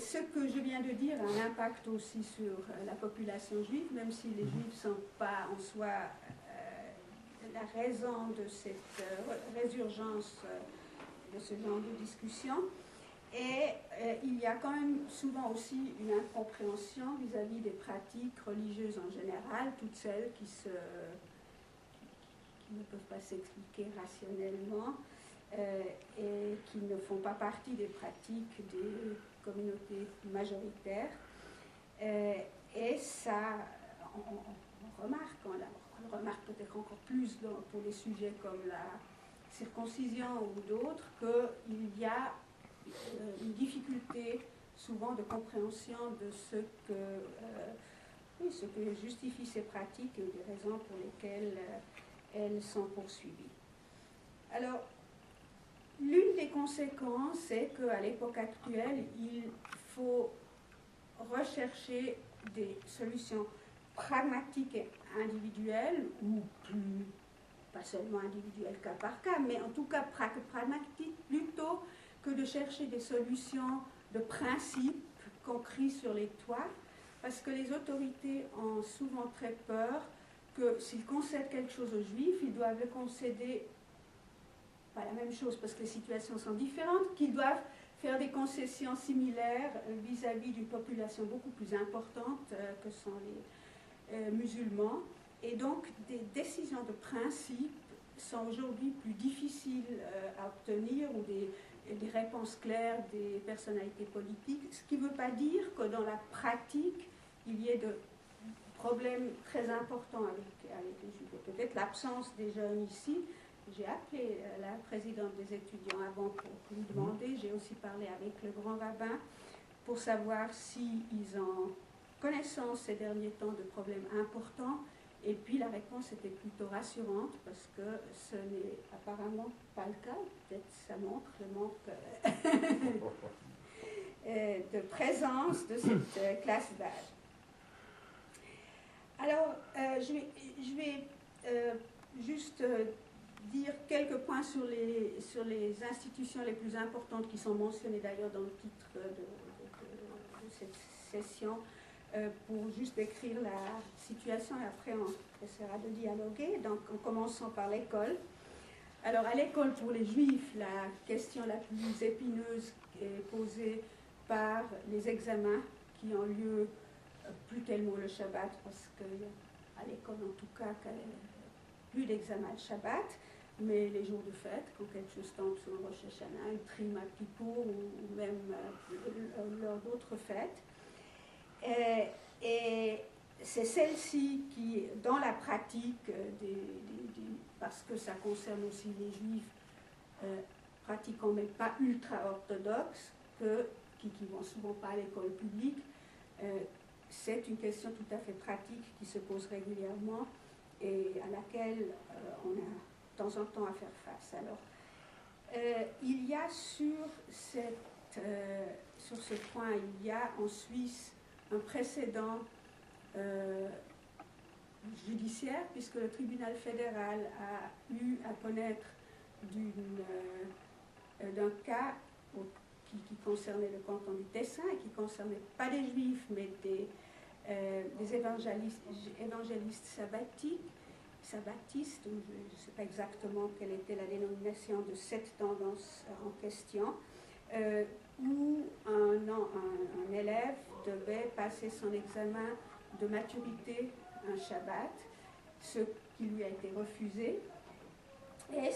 ce que je viens de dire a un impact aussi sur la population juive, même si les juifs ne sont pas en soi la raison de cette résurgence de ce genre de discussion. Et il y a quand même souvent aussi une incompréhension vis-à-vis des pratiques religieuses en général, toutes celles qui ne peuvent pas s'expliquer rationnellement et qui ne font pas partie des pratiques des communautés majoritaires. Et ça, on remarque, on le remarque peut-être encore plus pour des sujets comme la circoncision ou d'autres, qu'il y a une difficulté souvent de compréhension de ce que justifient ces pratiques et des raisons pour lesquelles elles sont poursuivies. Alors, l'une des conséquences, c'est qu'à l'époque actuelle, il faut rechercher des solutions pragmatiques et individuelles, ou plus, pas seulement individuelles cas par cas, mais en tout cas pragmatiques, plutôt que de chercher des solutions de principe qu'on crie sur les toits, parce que les autorités ont souvent très peur que s'ils concèdent quelque chose aux Juifs, ils doivent le concéder, pas la même chose parce que les situations sont différentes, qu'ils doivent faire des concessions similaires vis-à-vis d'une population beaucoup plus importante que sont les musulmans. Et donc, des décisions de principe sont aujourd'hui plus difficiles à obtenir, ou des réponses claires des personnalités politiques, ce qui ne veut pas dire que dans la pratique, il y ait de problèmes très importants avec les Juifs. Peut-être l'absence des jeunes ici. J'ai appelé la présidente des étudiants avant pour lui demander. J'ai aussi parlé avec le grand rabbin pour savoir s'ils ont connaissance ces derniers temps de problèmes importants. Et puis la réponse était plutôt rassurante parce que ce n'est apparemment pas le cas. Peut-être ça montre le manque de présence de cette classe d'âge. Alors, je vais juste dire quelques points sur les institutions les plus importantes qui sont mentionnées d'ailleurs dans le titre de cette session, pour juste décrire la situation, et après on essaiera de dialoguer. Donc en commençant par l'école. Alors à l'école pour les Juifs, la question la plus épineuse est posée par les examens qui ont lieu plus tellement le Shabbat, parce qu'à l'école en tout cas, plus d'examens le Shabbat, mais les jours de fête, quand quelque chose tombe sur le Rosh Hashanah, une Trim à Kippour, ou même lors d'autres fêtes. Et c'est celle-ci qui, dans la pratique, parce que ça concerne aussi les Juifs pratiquants, mais pas ultra-orthodoxes, qui ne vont souvent pas à l'école publique, c'est une question tout à fait pratique qui se pose régulièrement et à laquelle on a de temps en temps à faire face. Alors, il y a sur ce point, il y a en Suisse un précédent judiciaire, puisque le tribunal fédéral a eu à connaître d'un cas qui concernait le canton du Tessin et qui concernait pas des Juifs, mais des évangélistes sabbatistes, ou je ne sais pas exactement quelle était la dénomination de cette tendance en question, où un élève devait passer son examen de maturité un Shabbat, ce qui lui a été refusé. Et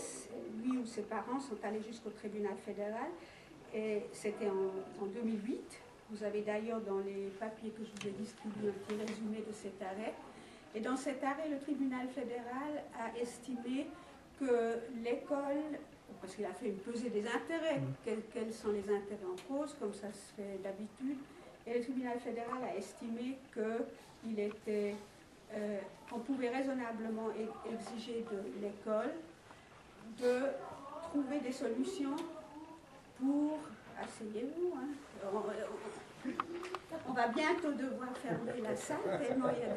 lui ou ses parents sont allés jusqu'au tribunal fédéral, et c'était en 2008. Vous avez d'ailleurs dans les papiers que je vous ai distribués un petit résumé de cet arrêt. Et dans cet arrêt, le tribunal fédéral a estimé que l'école, parce qu'il a fait une pesée des intérêts, quels sont les intérêts en cause, comme ça se fait d'habitude, et le tribunal fédéral a estimé qu'on pouvait raisonnablement exiger de l'école de trouver des solutions pour, asseyez-vous, hein, on va bientôt devoir fermer la salle, tellement il y a